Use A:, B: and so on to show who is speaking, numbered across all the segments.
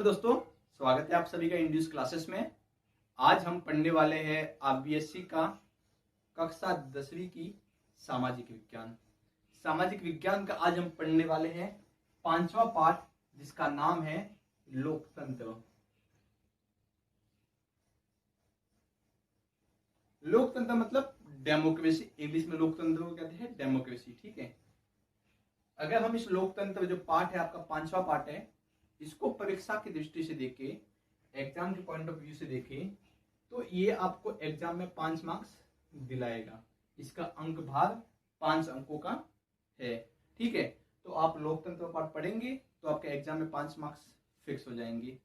A: नमस्ते दोस्तों, स्वागत है आप सभी का इंड्यूस क्लासेस में। आज हम पढ़ने वाले हैं आईबीएसई का कक्षा 10वीं की सामाजिक विज्ञान। सामाजिक विज्ञान का आज हम पढ़ने वाले हैं 5वां पाठ, जिसका नाम है लोकतंत्र। लोकतंत्र मतलब डेमोक्रेसी, इंग्लिश में लोकतंत्र को कहते हैं डेमोक्रेसी। ठीक है, अगर हम इस लोकतंत्र जो पाठ है आपका 5वां पाठ है, इसको परीक्षा की दृष्टि से देखें, एग्जाम के पॉइंट ऑफ व्यू से देखें, तो ये आपको एग्जाम में 5 मार्क्स दिलाएगा। इसका अंक भार 5 अंकों का है। ठीक है, तो आप लोकतंत्र पाठ पढ़ेंगे तो आपके एग्जाम में 5 मार्क्स फिक्स हो जाएंगे।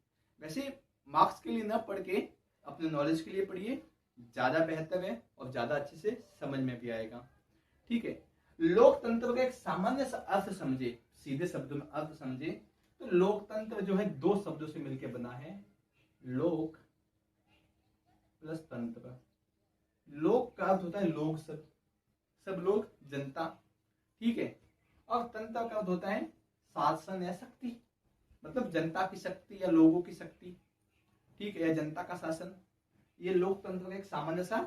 A: वैसे मार्क्स के लिए ना पढ़ के अपने नॉलेज के लिए पढ़िए, ज्यादा बेहतर है और ज्यादा अच्छे से समझ में भी आएगा। ठीक है, लोकतंत्र का एक सामान्य सा अर्थ समझे, सीधे शब्दों में अर्थ समझे तो लोकतंत्र जो है 2 शब्दों से मिलकर बना है, लोक प्लस तंत्र। लोक का अर्थ होता है लोग, सब लोग, जनता। ठीक है, और तंत्र का अर्थ होता है शासन या शक्ति, मतलब जनता की शक्ति या लोगों की शक्ति। ठीक है, या जनता का शासन। ये लोकतंत्र का एक सामान्य सा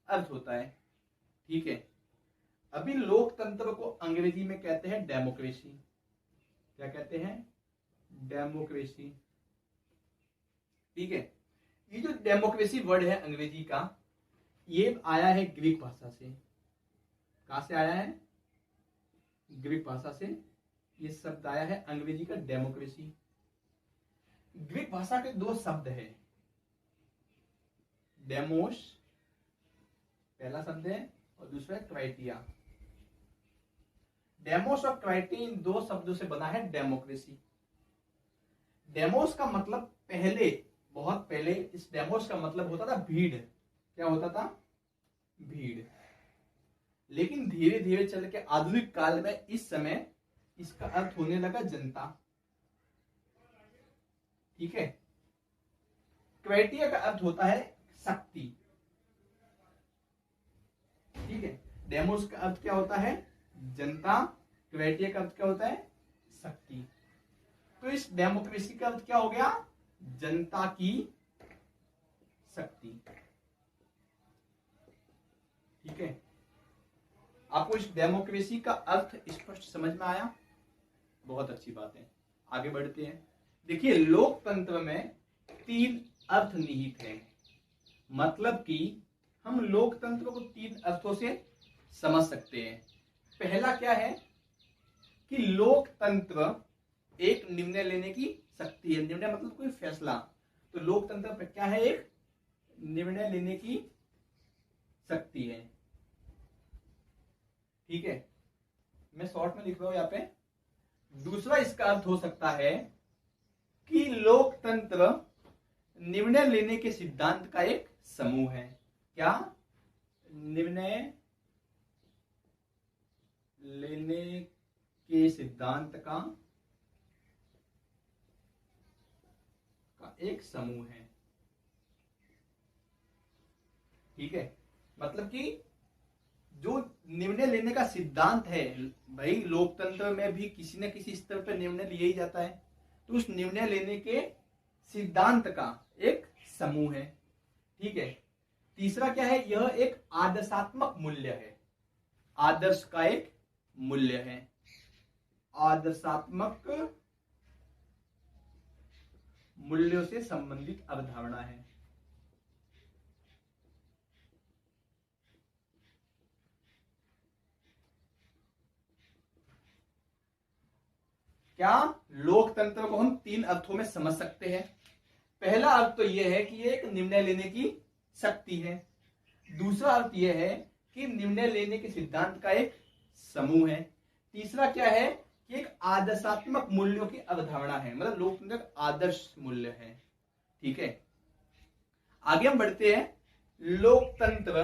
A: अर्थ होता है। ठीक है, अभी लोकतंत्र को अंग्रेजी में कहते हैं डेमोक्रेसी। क्या कहते हैं? डेमोक्रेसी। ठीक है, ये जो डेमोक्रेसी वर्ड है अंग्रेजी का, ये आया है ग्रीक भाषा से। कहां से आया है? ग्रीक भाषा से ये शब्द आया है अंग्रेजी का डेमोक्रेसी। ग्रीक भाषा के 2 शब्द है, डेमोस पहला शब्द है और दूसरा है क्राइटिया। डेमोस और क्राइटिया, इन 2 शब्दों से बना है डेमोक्रेसी। डेमोस का मतलब पहले, बहुत पहले, इस डेमोस का मतलब होता था भीड़। क्या होता था? भीड़। लेकिन धीरे धीरे चल के आधुनिक काल में इस समय इसका अर्थ होने लगा जनता। ठीक है, क्राइटिया का अर्थ होता है शक्ति। ठीक है, डेमोस का अर्थ क्या होता है? जनता। क्राइटिया का अर्थ क्या होता है? शक्ति। तो इस डेमोक्रेसी का अर्थ क्या हो गया? जनता की शक्ति। ठीक है, आपको इस डेमोक्रेसी का अर्थ स्पष्ट समझ में आया? बहुत अच्छी बात है, आगे बढ़ते हैं। देखिए, लोकतंत्र में 3 अर्थ निहित हैं। मतलब कि हम लोकतंत्र को 3 अर्थों से समझ सकते हैं। पहला क्या है कि लोकतंत्र एक निर्णय लेने की शक्ति है। निर्णय मतलब कोई फैसला। तो लोकतंत्र पर क्या है? एक निर्णय लेने की शक्ति है। ठीक है, मैं शॉर्ट में लिख रहा हूं यहां पे। दूसरा इसका अर्थ हो सकता है कि लोकतंत्र निर्णय लेने के सिद्धांत का एक समूह है। क्या? निर्णय लेने के सिद्धांत का एक समूह है। ठीक है, मतलब कि जो निर्णय लेने का सिद्धांत है, भाई लोकतंत्र में भी किसी न किसी स्तर पर निर्णय लिया ही जाता है, तो उस निर्णय लेने के सिद्धांत का एक समूह है। ठीक है, तीसरा क्या है? यह एक आदर्शात्मक मूल्य है। आदर्श का एक मूल्य है, आदर्शात्मक मूल्यों से संबंधित अवधारणा है। क्या लोकतंत्र को हम 3 अर्थों में समझ सकते हैं? पहला अर्थ तो यह है कि यह एक निर्णय लेने की शक्ति है। दूसरा अर्थ यह है कि निर्णय लेने के सिद्धांत का एक समूह है। तीसरा क्या है कि एक आदर्शात्मक मूल्यों की अवधारणा है, मतलब लोकतंत्र का आदर्श मूल्य है। ठीक है, आगे हम बढ़ते हैं। लोकतंत्र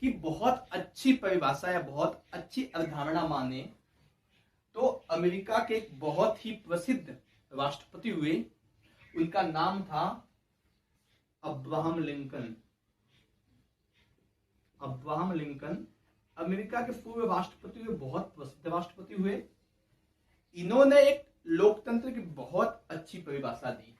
A: की बहुत अच्छी परिभाषा या बहुत अच्छी अवधारणा माने तो अमेरिका के एक बहुत ही प्रसिद्ध राष्ट्रपति हुए, उनका नाम था Abraham Lincoln. Abraham Lincoln America के पूर्व राष्ट्रपति हुए, बहुत प्रसिद्ध राष्ट्रपति हुए। इन्होंने एक लोकतंत्र की बहुत अच्छी परिभाषा दी,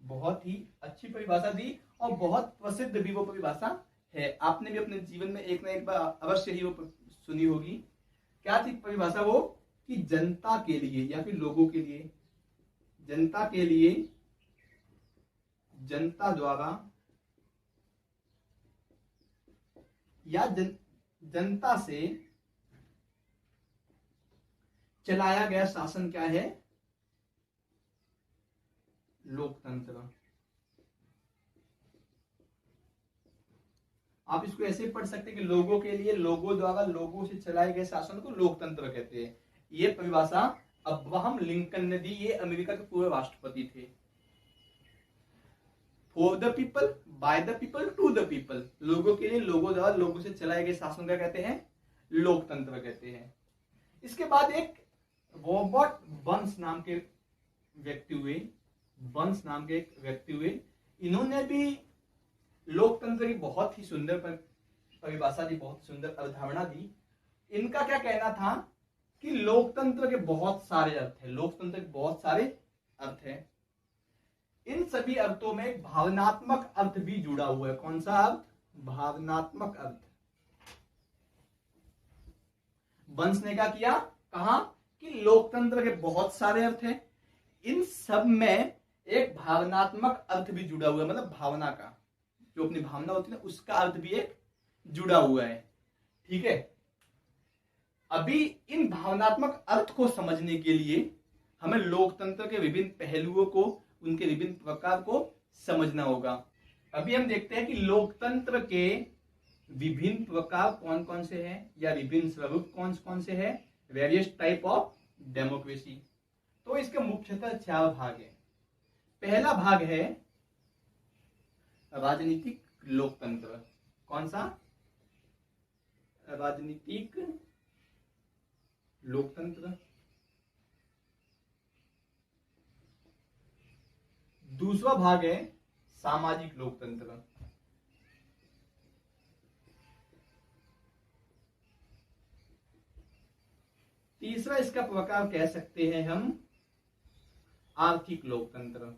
A: बहुत ही अच्छी परिभाषा दी और बहुत प्रसिद्ध भी वो परिभाषा है। आपने भी अपने जीवन में एक ना एक बार अवश्य ही वो सुनी होगी। क्या थी परिभाषा वो? कि जनता के लिए या फिर लोगों के लिए, जनता के लिए, जनता द्वारा या जनता से चलाया गया शासन क्या है? लोकतंत्र। आप इसको ऐसे पढ़ सकते हैं कि लोगों के लिए, लोगों द्वारा, लोगों से चलाए गए शासन को लोकतंत्र कहते हैं। ये परिभाषा अब्राहम लिंकन ने दी। ये अमेरिका के पूर्व राष्ट्रपति थे। For the people, by the people, to the people, लोगों के लिए, लोगों द्वारा, लोगों से चलाए गए शासन का कहते हैं लोकतंत्र कहते हैं। इसके बाद एक रॉबर्ट बर्न्स नाम के व्यक्ति हुए, बर्न्स नाम के एक व्यक्ति हुए। इन्होंने भी लोकतंत्र की बहुत ही सुंदर परिभाषा दी, बहुत सुंदर अवधारणा दी। इनका क्या कहना था कि लोकतंत्र के बहुत सारे अर्थ हैं, लोकतंत्र के बहुत सारे अर्थ हैं। इन सभी अर्थों में एक भावनात्मक अर्थ भी जुड़ा हुआ है। कौन सा अर्थ? भावनात्मक अर्थ। बंस ने क्या किया? कहा कि लोकतंत्र के बहुत सारे अर्थ हैं, इन सब में एक भावनात्मक अर्थ भी जुड़ा हुआ है, मतलब भावना का, जो अपनी भावना होती है ना, उसका अर्थ भी एक जुड़ा हुआ है। ठीक है, अभी इन भावनात्मक अर्थ को समझने के लिए हमें लोकतंत्र के विभिन्न पहलुओं को, उनके विभिन्न प्रकार को समझना होगा। अभी हम देखते हैं कि लोकतंत्र के विभिन्न प्रकार कौन कौन से हैं, या विभिन्न स्वरूप कौन कौन से हैं, वेरियस टाइप ऑफ डेमोक्रेसी। तो इसके मुख्यतः 4 भाग हैं। पहला भाग है राजनीतिक लोकतंत्र। कौन सा? राजनीतिक लोकतंत्र। दूसरा भाग है सामाजिक लोकतंत्र। तीसरा इसका प्रकार कह सकते हैं हम आर्थिक लोकतंत्र।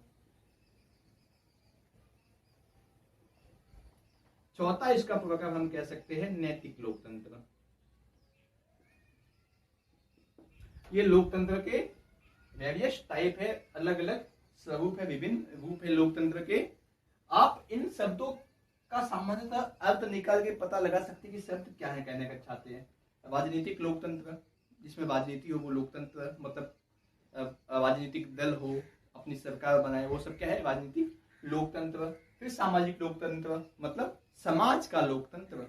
A: चौथा इसका प्रकार हम कह सकते हैं नैतिक लोकतंत्र। ये लोकतंत्र के वेरियस टाइप है, अलग अलग स्वरूप है, विभिन्न रूप है लोकतंत्र के। आप इन शब्दों का सामान्यतः अर्थ निकाल के पता लगा सकते हैं कि शब्द क्या है कहने का चाहते हैं। राजनीतिक लोकतंत्र, जिसमें राजनीति हो, वो लोकतंत्र, मतलब राजनीतिक दल हो, अपनी सरकार बनाए, वो सब क्या है? राजनीतिक लोकतंत्र। फिर सामाजिक लोकतंत्र, मतलब समाज का लोकतंत्र।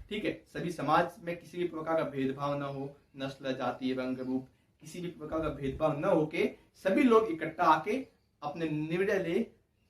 A: ठीक है, सभी समाज में किसी भी प्रकार का भेदभाव न हो, नस्ल, जाति, रंग, रूप, किसी भी प्रकार का भेदभाव न होके सभी लोग इकट्ठा आके अपने निर्णय ले,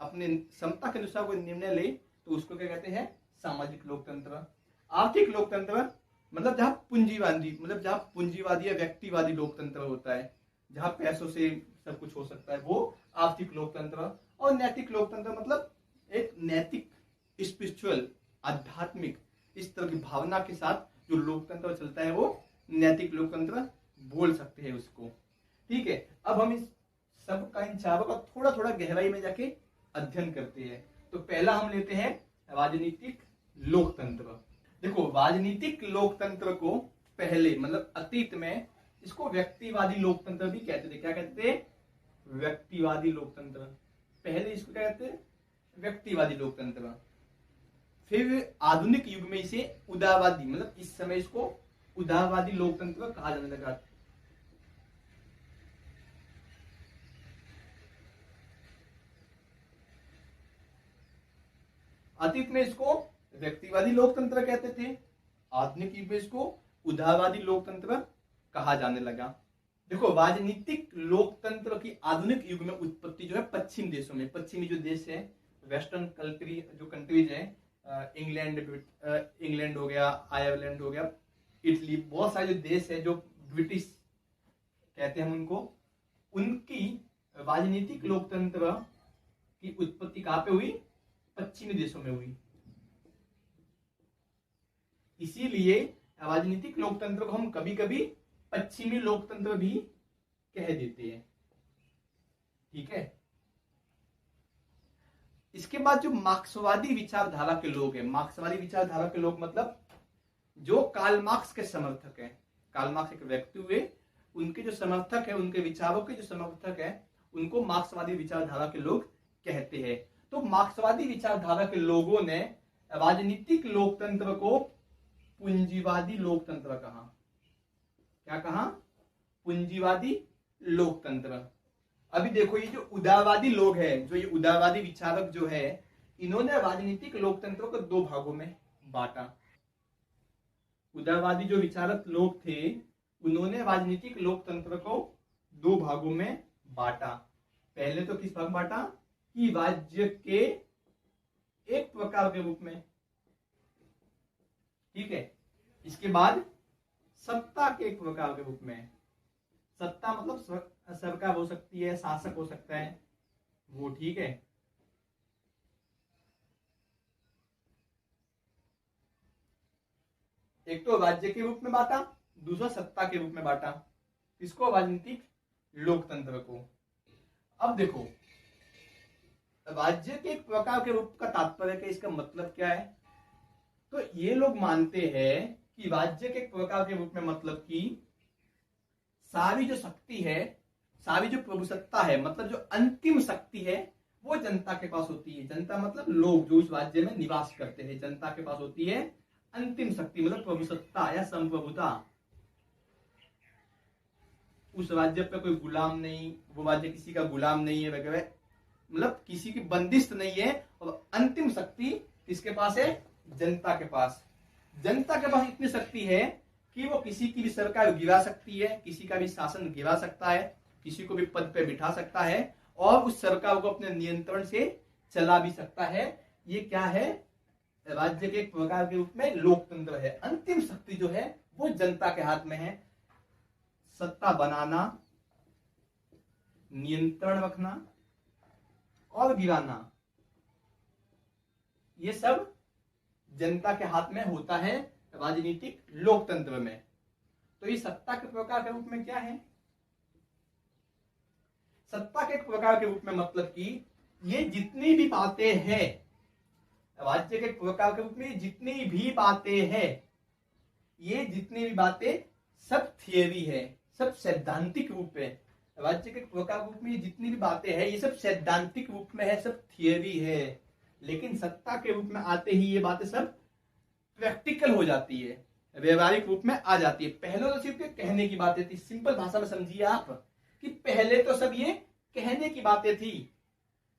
A: अपने क्षमता के अनुसार कोई निर्णय ले, तो उसको क्या कहते हैं? सामाजिक लोकतंत्र। आर्थिक लोकतंत्र मतलब जहां पूंजीवादी, मतलब जहां पूंजीवादी या व्यक्तिवादी लोकतंत्र होता है, जहां पैसों से सब कुछ हो सकता है, वो आर्थिक लोकतंत्र। और नैतिक लोकतंत्र मतलब एक नैतिक, स्पिरिचुअल, आध्यात्मिक, इस तरह की भावना के साथ जो लोकतंत्र चलता है, वो नैतिक लोकतंत्र बोल सकते हैं उसको। ठीक है, अब हम इस सब का, इन चारों का थोड़ा थोड़ा गहराई में जाके अध्ययन करते हैं। तो पहला हम लेते हैं राजनीतिक लोकतंत्र। देखो, राजनीतिक लोकतंत्र को पहले, मतलब अतीत में, इसको व्यक्तिवादी लोकतंत्र भी कहते थे। क्या कहते थे? व्यक्तिवादी लोकतंत्र। पहले इसको क्या कहते हैं? व्यक्तिवादी लोकतंत्र। फिर आधुनिक युग में इसे उदारवादी, मतलब इस समय इसको उदारवादी लोकतंत्र कहा जाने लगा। अतीत में इसको व्यक्तिवादी लोकतंत्र कहते थे, आधुनिक युग में इसको उदारवादी लोकतंत्र कहा जाने लगा। देखो, राजनीतिक लोकतंत्र की आधुनिक युग में उत्पत्ति जो है पश्चिम देशों में, पश्चिमी जो देश है, वेस्टर्न कंट्री, जो कंट्रीज है, इंग्लैंड हो गया, आयरलैंड हो गया, इटली, बहुत सारे जो देश है जो ब्रिटिश कहते हैं हम उनको, उनकी राजनीतिक लोकतंत्र की उत्पत्ति कहां पे हुई? पश्चिमी देशों में हुई। इसीलिए राजनीतिक लोकतंत्र को हम कभी कभी पश्चिमी लोकतंत्र भी कह देते हैं। ठीक है। इसके बाद जो मार्क्सवादी विचारधारा के लोग हैं, मार्क्सवादी विचारधारा के लोग मतलब जो कार्ल मार्क्स के समर्थक हैं। कार्ल मार्क्स एक व्यक्ति हुए, उनके जो समर्थक है, उनके विचारों के जो समर्थक है, उनको मार्क्सवादी विचारधारा के लोग कहते हैं। तो मार्क्सवादी विचारधारा के लोगों ने राजनीतिक लोकतंत्र को पूंजीवादी लोकतंत्र कहा। क्या कहा? पूंजीवादी लोकतंत्र। अभी देखो ये जो उदारवादी लोग हैं, जो ये उदारवादी विचारक जो है, इन्होंने राजनीतिक लोकतंत्र को दो भागों में बांटा। उदारवादी जो विचारक लोग थे, उन्होंने राजनीतिक लोकतंत्र को दो भागों में बांटा। पहले तो किस भाग बांटा कि राज्य के एक प्रकार के रूप में, ठीक है। इसके बाद सत्ता के एक प्रकार के रूप में। सत्ता मतलब सरकार हो सकती है, शासक हो सकता है वो, ठीक है। एक तो राज्य के रूप में बांटा, दूसरा सत्ता के रूप में बांटा। इसको राजनीतिक लोकतंत्र को। अब देखो राज्य के एक प्रकार के रूप का तात्पर्य क्या, इसका मतलब क्या है? तो ये लोग मानते हैं कि राज्य के एक प्रकार के रूप में मतलब कि सारी जो शक्ति है, सारी जो प्रभुसत्ता है, मतलब जो अंतिम शक्ति है, वो जनता के पास होती है। जनता मतलब लोग जो उस राज्य में निवास करते हैं, जनता के पास होती है अंतिम शक्ति, मतलब प्रभुसत्ता या संप्रभुता। उस राज्य पे कोई गुलाम नहीं, वो राज्य किसी का गुलाम नहीं है वगैरह, मतलब किसी की बंदिश नहीं है। और अंतिम शक्ति किसके पास है? जनता के पास। जनता के पास इतनी शक्ति है कि वो किसी की भी सरकार गिरा सकती है, किसी का भी शासन गिरा सकता है, किसी को भी पद पे बिठा सकता है और उस सरकार को अपने नियंत्रण से चला भी सकता है। ये क्या है? राज्य के एक प्रकार के रूप में लोकतंत्र है। अंतिम शक्ति जो है वो जनता के हाथ में है। सत्ता बनाना, नियंत्रण रखना और गिराना, ये सब जनता के हाथ में होता है राजनीतिक लोकतंत्र में। तो ये सत्ता के प्रकार के रूप में क्या है? सत्ता के एक प्रकार के रूप में मतलब कि ये जितनी भी बातें हैं, राज्य के एक प्रकार के रूप में जितनी भी बातें हैं, ये जितनी भी बातें सब थियरी है, सब सैद्धांतिक रूप है। राज्य के एक प्रकार के रूप में ये जितनी भी बातें हैं, ये सब सैद्धांतिक रूप में है, सब थियरी है। लेकिन सत्ता के रूप में आते ही ये बातें सब प्रैक्टिकल हो जाती है, व्यवहारिक रूप में आ जाती है। पहले तो सिर्फ कहने की बातें थी। सिंपल भाषा में समझिए आप कि पहले तो सब ये कहने की बातें थी,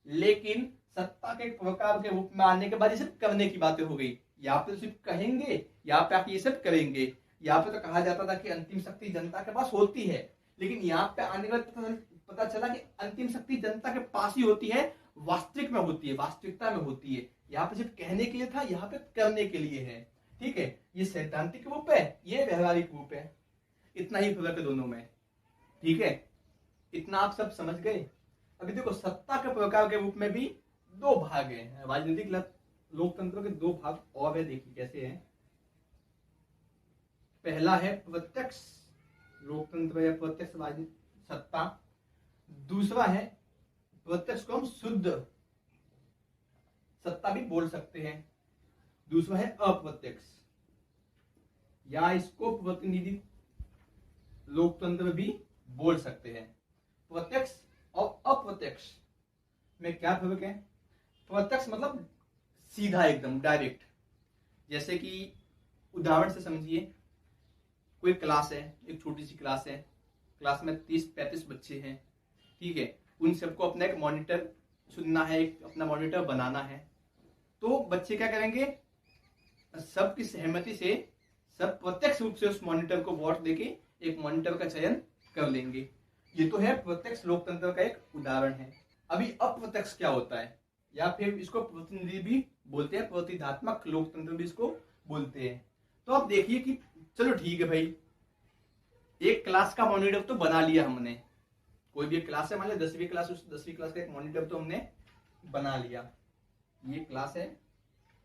A: लेकिन सत्ता के प्रकार के रूप में आने के बाद ये सब करने की बातें हो गई। यहाँ पे तो सिर्फ कहेंगे, यहाँ पे आप ये सब करेंगे। यहाँ पे तो कहा जाता था कि अंतिम शक्ति जनता के पास होती है, लेकिन यहाँ पे आने के बाद पता चला कि अंतिम शक्ति जनता के पास ही होती है, वास्तविक में होती है, वास्तविकता में होती है। यहाँ पे सिर्फ कहने के लिए था, यहाँ पे करने के लिए है, ठीक है। ये सैद्धांतिक रूप है, ये व्यवहारिक रूप है। इतना ही फर्क है दोनों में, ठीक है। इतना आप सब समझ गए। अभी देखो सत्ता के प्रकार के रूप में भी दो भाग हैं। राजनीतिक लोकतंत्र के दो भाग और है, देखिए कैसे हैं। पहला है प्रत्यक्ष लोकतंत्र या प्रत्यक्ष सत्ता। दूसरा है प्रत्यक्ष को हम शुद्ध सत्ता भी बोल सकते हैं। दूसरा है अप्रत्यक्ष, या इसको प्रतिनिधि लोकतंत्र भी बोल सकते हैं। प्रत्यक्ष और अप्रत्यक्ष में क्या फर्क है? प्रत्यक्ष मतलब सीधा, एकदम डायरेक्ट। जैसे कि उदाहरण से समझिए, कोई क्लास है, एक छोटी सी क्लास है, क्लास में 30-35 बच्चे हैं, ठीक है। उन सबको अपना एक मॉनिटर चुनना है, एक अपना मॉनिटर बनाना है। तो बच्चे क्या करेंगे? सबकी सहमति से सब प्रत्यक्ष रूप से उस मॉनिटर को वोट देके एक मॉनिटर का चयन कर लेंगे। ये तो है प्रत्यक्ष लोकतंत्र का एक उदाहरण है। अभी अप्रत्यक्ष क्या होता है, या फिर इसको प्रतिनिधि भी बोलते हैं, प्रतिनिधात्मक लोकतंत्र भी इसको बोलते हैं। तो आप देखिए कि चलो ठीक है भाई, एक क्लास का मॉनिटर तो बना लिया हमने। कोई भी क्लास है, मान लो 10वीं क्लास, उस 10वीं क्लास का एक मॉनिटर तो हमने बना लिया। ये क्लास है,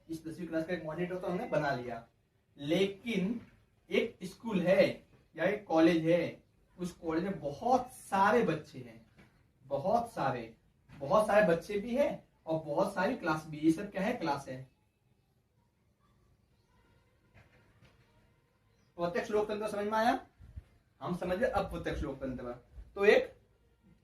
A: इस 10वीं क्लास का एक मॉनिटर तो हमने बना लिया। लेकिन एक स्कूल है या एक कॉलेज है, उस कॉलेज में बहुत सारे बच्चे हैं, बहुत सारे बच्चे भी है और बहुत सारी क्लास भी। ये सब क्या है? क्लास है। प्रत्यक्ष लोकतंत्र समझ में आया? हम समझे अप्रत्यक्ष लोकतंत्र। तो एक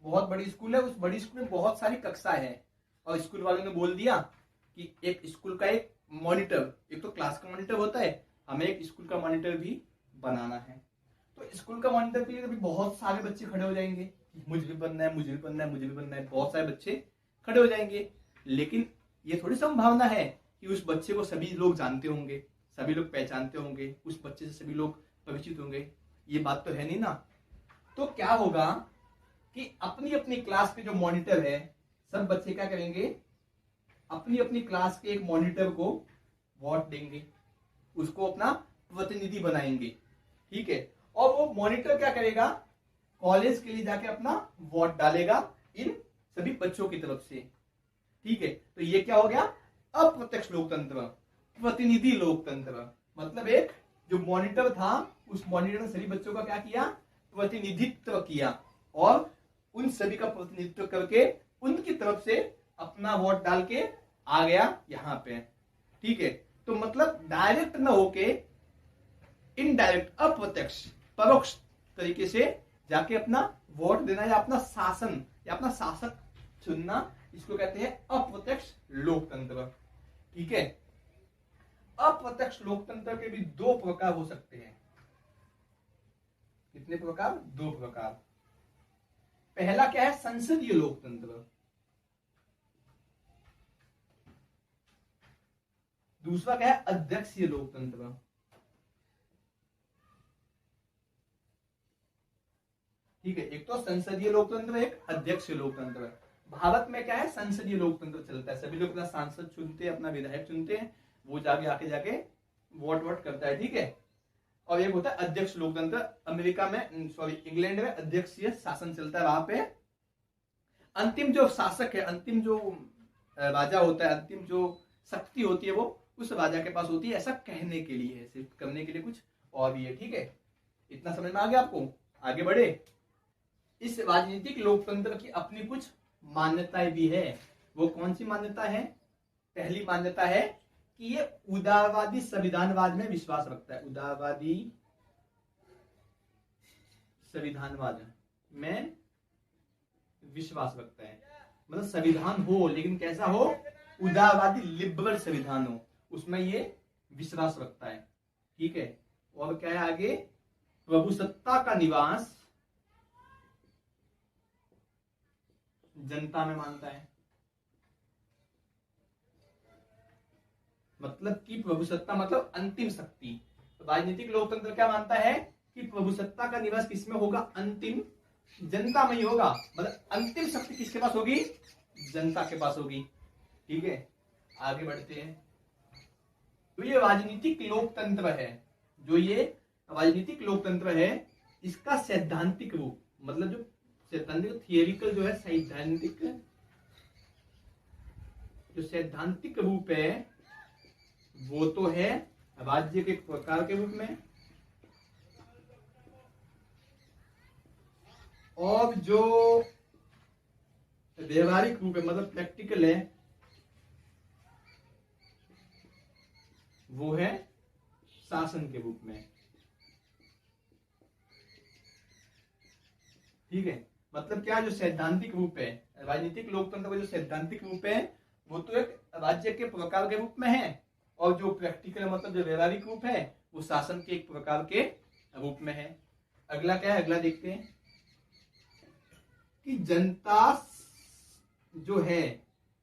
A: बहुत बड़ी स्कूल है, उस बड़ी स्कूल में बहुत सारी कक्षाएं हैं और स्कूल वालों ने बोल दिया कि एक स्कूल का एक मॉनिटर, एक तो क्लास का मॉनिटर होता है, हमें एक स्कूल का मॉनिटर भी बनाना है। तो स्कूल का मॉनिटर के लिए भी बहुत सारे बच्चे खड़े हो जाएंगे, मुझे भी बनना है, मुझे भी बनना है, मुझे भी बनना है, बहुत सारे बच्चे खड़े हो जाएंगे। लेकिन ये थोड़ी संभावना है कि उस बच्चे को सभी लोग जानते होंगे, सभी लोग पहचानते होंगे, उस बच्चे से सभी लोग परिचित होंगे, ये बात तो है नहीं ना। तो क्या होगा कि अपनी अपनी क्लास के जो मॉनिटर है, सब बच्चे क्या करेंगे? अपनी अपनी क्लास के एक मॉनिटर को वोट देंगे, उसको अपना प्रतिनिधि बनाएंगे, ठीक है। और वो मॉनिटर क्या करेगा? कॉलेज के लिए जाके अपना वोट डालेगा इन सभी बच्चों की तरफ से, ठीक है। तो ये क्या हो गया? अप्रत्यक्ष लोकतंत्र, प्रतिनिधि लोकतंत्र। मतलब एक जो मॉनिटर था, उस मॉनिटर ने सभी बच्चों का क्या किया? प्रतिनिधित्व किया और उन सभी का प्रतिनिधित्व करके उनकी तरफ से अपना वोट डाल के आ गया यहां पे, ठीक है। तो मतलब डायरेक्ट न होके इनडायरेक्ट, अप्रत्यक्ष, परोक्ष तरीके से जाके अपना वोट देना या अपना शासन या अपना शासक चुनना, इसको कहते हैं अप्रत्यक्ष लोकतंत्र, ठीक है। अप्रत्यक्ष लोकतंत्र के भी दो प्रकार हो सकते हैं। कितने प्रकार? दो प्रकार। पहला क्या है? संसदीय लोकतंत्र। दूसरा क्या है? अध्यक्षीय लोकतंत्र। ठीक है, एक तो संसदीय लोकतंत्र, एक अध्यक्षीय लोकतंत्र। भारत में क्या है? संसदीय लोकतंत्र चलता है, सभी लोग अपना सांसद चुनते हैं, अपना विधायक चुनते हैं, वो जाके वोट करता है, ठीक है। और एक होता है अध्यक्ष लोकतंत्र। अमेरिका में, सॉरी, इंग्लैंड में अध्यक्षीय शासन चलता है। वहां पे अंतिम जो शासक है, अंतिम जो राजा होता है, अंतिम जो शक्ति होती है, वो उस राजा के पास होती है। ऐसा कहने के लिए है, सिर्फ करने के लिए कुछ और भी है, ठीक है। इतना समझ में आ गया आपको? आगे बढ़े। इस राजनीतिक लोकतंत्र की अपनी कुछ मान्यताएं भी है। वो कौन सी मान्यता है? पहली मान्यता है कि ये उदारवादी संविधानवाद में विश्वास रखता है। उदारवादी संविधानवाद में विश्वास रखता है, मतलब संविधान हो लेकिन कैसा हो? उदारवादी लिबरल संविधान हो, उसमें ये विश्वास रखता है, ठीक है। और क्या है आगे? प्रभुसत्ता का निवास जनता में मानता है। मतलब कि प्रभुसत्ता मतलब अंतिम शक्ति। राजनीतिक लोकतंत्र क्या मानता है कि प्रभुसत्ता का निवास किसमें होगा? अंतिम जनता में ही होगा। मतलब अंतिम शक्ति किसके पास होगी? जनता के पास होगी, ठीक है। आगे बढ़ते हैं। तो ये राजनीतिक लोकतंत्र है, जो ये राजनीतिक लोकतंत्र है, इसका सैद्धांतिक रूप, मतलब जो सैद्धांतिक थियरिकल जो है, सैद्धांतिक रूप है, वो तो है राज्य के प्रकार के रूप में, और जो व्यवहारिक रूप है, मतलब प्रैक्टिकल है, वो है शासन के रूप में, ठीक है। मतलब क्या? जो सैद्धांतिक रूप है, राजनीतिक लोकतंत्र का जो सैद्धांतिक रूप है, वो तो एक राज्य के प्रकार के रूप में है, और जो प्रैक्टिकल मतलब जो व्यवहारिक रूप है, वो शासन के एक प्रकार के रूप में है। अगला क्या है? अगला देखते हैं कि जनता जो है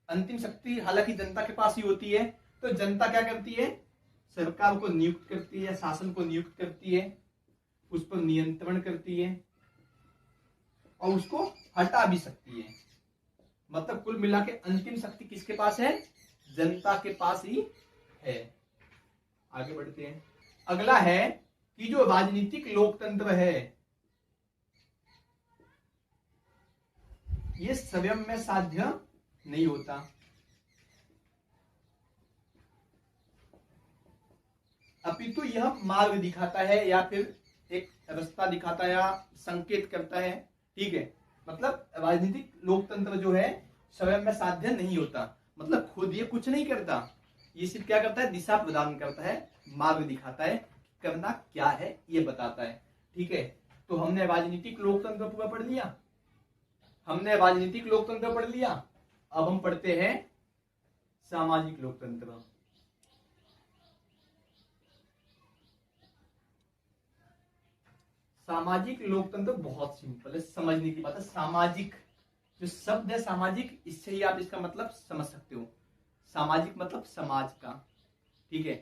A: अंतिम शक्ति हालांकि जनता के पास ही होती है, तो जनता क्या करती है? सरकार को नियुक्त करती है, शासन को नियुक्त करती है, उस पर नियंत्रण करती है और उसको हटा भी सकती है। मतलब कुल मिला के अंतिम शक्ति किसके पास है? जनता के पास ही है। आगे बढ़ते हैं। अगला है कि जो राजनीतिक लोकतंत्र है, ये स्वयं में साध्य नहीं होता। अपितु यह मार्ग दिखाता है या फिर एक रास्ता दिखाता है या संकेत करता है, ठीक है। मतलब राजनीतिक लोकतंत्र जो है स्वयं में साध्य नहीं होता, मतलब खुद ये कुछ नहीं करता, ये सिर्फ क्या करता है, दिशा प्रदान करता है, मार्ग दिखाता है, करना क्या है ये बताता है। ठीक है, तो हमने राजनीतिक लोकतंत्र पूरा पढ़ लिया, हमने राजनीतिक लोकतंत्र पढ़ लिया। अब हम पढ़ते हैं सामाजिक लोकतंत्र। सामाजिक लोकतंत्र बहुत सिंपल है, समझने की बात है। सामाजिक जो शब्द है सामाजिक, इससे ही आप इसका मतलब समझ सकते हो। सामाजिक मतलब समाज का। ठीक है,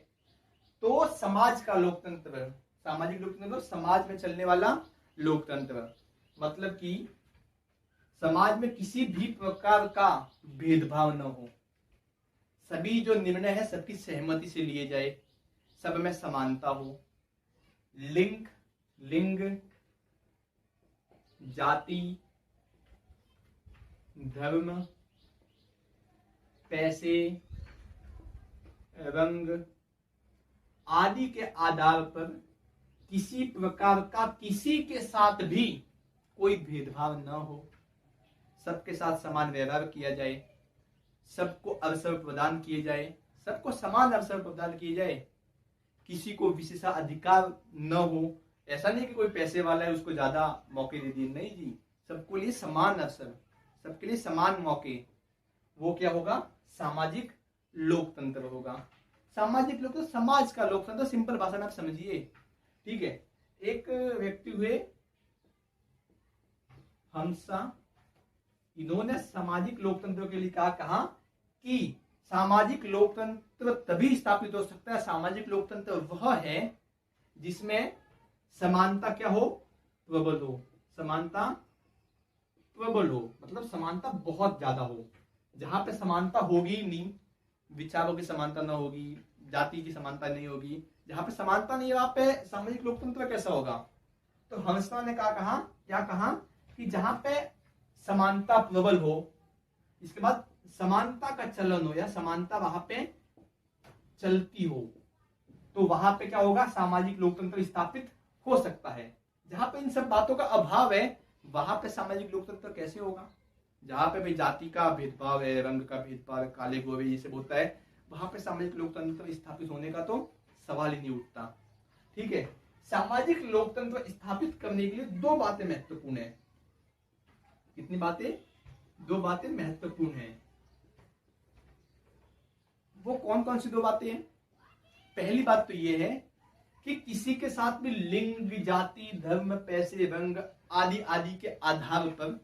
A: तो समाज का लोकतंत्र, सामाजिक लोकतंत्र समाज में चलने वाला लोकतंत्र, मतलब कि समाज में किसी भी प्रकार का भेदभाव न हो, सभी जो निर्णय है सबकी सहमति से लिए जाए, सब में समानता हो, लिंग, जाति, धर्म, पैसे, रंग आदि के आधार पर किसी प्रकार का किसी के साथ भी कोई भेदभाव न हो, सबके साथ समान व्यवहार किया जाए, सबको अवसर प्रदान किए जाए, सबको समान अवसर प्रदान किए जाए, किसी को विशेषाधिकार न हो। ऐसा नहीं कि कोई पैसे वाला है उसको ज्यादा मौके दे दिए, नहीं जी, सबको लिए समान अवसर, सबके लिए समान मौके, वो क्या होगा, सामाजिक लोकतंत्र होगा। सामाजिक लोकतंत्र, समाज का लोकतंत्र, सिंपल भाषा में आप समझिए। ठीक है, एक व्यक्ति हुए हंसा, इन्होंने सामाजिक लोकतंत्र के लिए कहा कि सामाजिक लोकतंत्र तभी स्थापित हो सकता है, सामाजिक लोकतंत्र वह है जिसमें समानता क्या हो, प्रबल हो, समानता प्रबल हो, मतलब समानता बहुत ज्यादा हो। जहां पे समानता होगी नहीं, विचारों की समानता न होगी, जाति की समानता नहीं होगी, जहां पे समानता नहीं है वहां पे सामाजिक लोकतंत्र कैसा होगा। तो हंसना ने कहा क्या कहा कि जहां पे समानता प्रबल हो, इसके बाद समानता का चलन हो या समानता वहां पे चलती हो, तो वहां पे क्या होगा, सामाजिक लोकतंत्र स्थापित हो सकता है। जहां पे इन सब बातों का अभाव है वहां पे सामाजिक लोकतंत्र कैसे होगा। जहां पे भाई जाति का भेदभाव है, रंग का भेदभाव, काले गोरे ये सब होता है, वहां पे सामाजिक लोकतंत्र स्थापित होने का तो सवाल ही नहीं उठता। ठीक है, सामाजिक लोकतंत्र स्थापित करने के लिए दो बातें महत्वपूर्ण है। कितनी बातें, दो बातें महत्वपूर्ण है। वो कौन कौन सी दो बातें हैं। पहली बात तो ये है कि किसी के साथ भी लिंग, जाति, धर्म, पैसे, रंग आदि आदि के आधार पर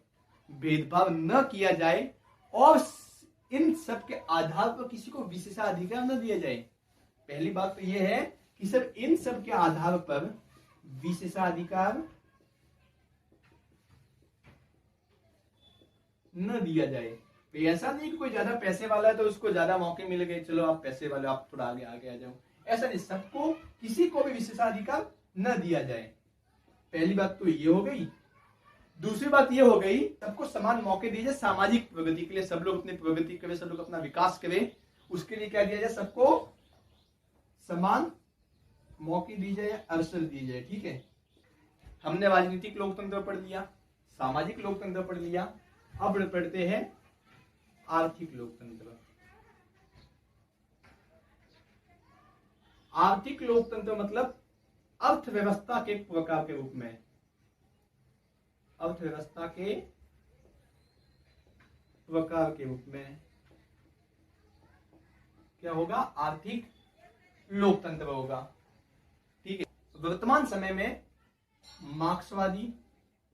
A: भेदभाव न किया जाए और इन सब के आधार पर किसी को विशेषाधिकार न दिया जाए। पहली बात तो यह है कि सिर्फ इन सब के आधार पर विशेषाधिकार न दिया जाए। तो ऐसा नहीं कि कोई ज्यादा पैसे वाला है तो उसको ज्यादा मौके मिल गए, चलो आप पैसे वाले आप थोड़ा आगे आगे आ जाओ, ऐसा नहीं, सबको किसी को भी विशेषाधिकार न दिया जाए। पहली बात तो ये हो गई। दूसरी बात ये हो गई, सबको समान मौके दिए जाए सामाजिक प्रगति के लिए, सब लोग अपनी प्रगति करें, सब लोग अपना विकास करें, उसके लिए क्या दिया जाए, सबको समान मौके दी जाए, अवसर दी जाए। ठीक है, हमने राजनीतिक लोकतंत्र पढ़ लिया, सामाजिक लोकतंत्र पढ़ लिया, अब पढ़ते हैं आर्थिक लोकतंत्र। आर्थिक लोकतंत्र मतलब अर्थव्यवस्था के प्रकार के रूप में, अर्थव्यवस्था के प्रकार के रूप में क्या होगा, आर्थिक लोकतंत्र होगा। ठीक है, वर्तमान समय में मार्क्सवादी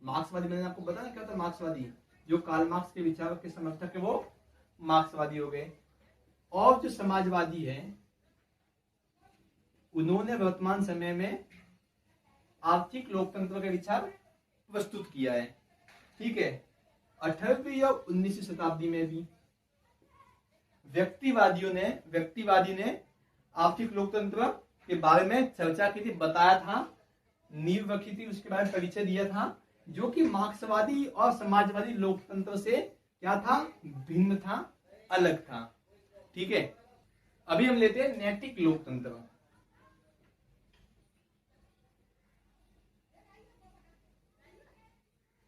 A: मैंने आपको बताया क्या था, मार्क्सवादी जो कार्ल मार्क्स के विचारों के समर्थक है वो मार्क्सवादी हो गए, और जो समाजवादी है उन्होंने वर्तमान समय में आर्थिक लोकतंत्र के विचार प्रस्तुत किया है। ठीक है, 18वीं या 19वीं शताब्दी में भी व्यक्तिवादी ने आर्थिक लोकतंत्र के बारे में चर्चा की थी, बताया था, नींव रखी थी, उसके बारे में परिचय दिया था, जो कि मार्क्सवादी और समाजवादी लोकतंत्र से क्या था, भिन्न था, अलग था। ठीक है, अभी हम लेते हैं नैतिक लोकतंत्र।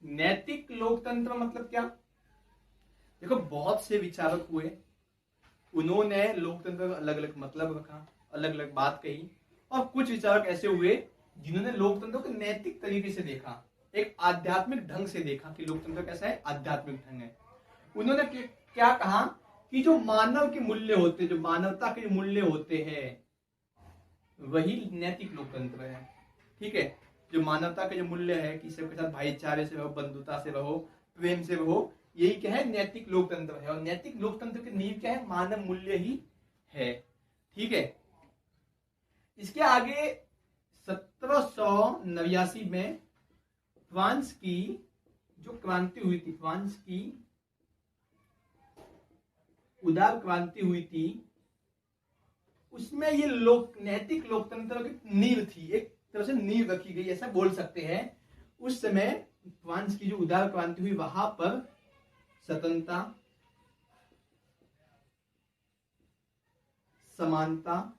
A: नैतिक लोकतंत्र मतलब क्या? देखो, बहुत से विचारक हुए, उन्होंने लोकतंत्र का अलग अलग मतलब रखा, अलग अलग बात कही, और कुछ विचारक ऐसे हुए जिन्होंने लोकतंत्र को नैतिक तरीके से देखा, एक आध्यात्मिक ढंग से देखा कि लोकतंत्र कैसा है, आध्यात्मिक ढंग है। उन्होंने क्या कहा कि जो मानव के मूल्य होते हैं, जो मानवता के मूल्य होते हैं, वही नैतिक लोकतंत्र है। ठीक है, जो मानवता के जो मूल्य है कि सबके साथ भाईचारे से रहो, बंधुता से रहो, प्रेम से रहो, यही क्या है, नैतिक लोकतंत्र है। और नैतिक लोकतंत्र की नींव क्या है, मानव मूल्य ही है। ठीक है, इसके आगे 1789 में फ्रांस की जो क्रांति हुई थी, फ्रांस की उदार क्रांति हुई थी, उसमें ये नैतिक लोकतंत्र की नींव थी, एक तरह से नींव रखी गई, ऐसा बोल सकते हैं। उस समय फ्रांस की जो उदार क्रांति हुई, वहां पर स्वतंत्रता, समानता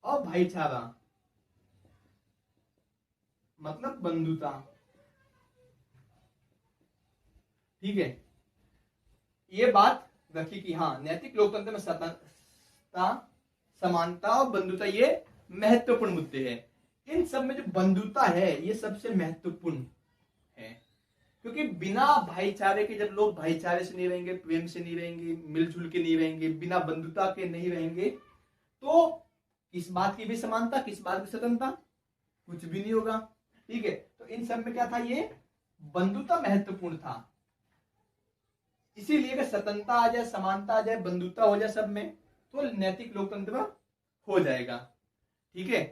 A: और भाईचारा, मतलब बंधुता, ठीक है, ये बात रखी कि हाँ, नैतिक लोकतंत्र में स्वतंत्रता, समानता और बंधुता ये महत्वपूर्ण मुद्दे हैं। इन सब में जो बंधुता है ये सबसे महत्वपूर्ण है, क्योंकि बिना भाईचारे के, जब लोग भाईचारे से नहीं रहेंगे, प्रेम से नहीं रहेंगे, मिलजुल के नहीं रहेंगे, बिना बंधुता के नहीं रहेंगे, तो किस बात की भी समानता, किस बात की स्वतंत्रता, कुछ भी नहीं होगा। ठीक है, तो इन सब में क्या था, ये बंधुता महत्वपूर्ण था। इसीलिए अगर स्वतंत्रता आ जाए, समानता आ जाए, बंधुता हो जाए सब में, तो नैतिक लोकतंत्र हो जाएगा। ठीक है,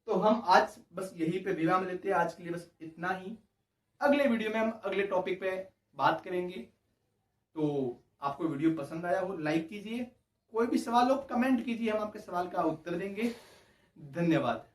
A: तो हम आज बस यहीं पे विराम लेते हैं, आज के लिए बस इतना ही। अगले वीडियो में हम अगले टॉपिक पे बात करेंगे। तो आपको वीडियो पसंद आया हो, लाइक कीजिए, कोई भी सवाल हो कमेंट कीजिए, हम आपके सवाल का उत्तर देंगे। धन्यवाद।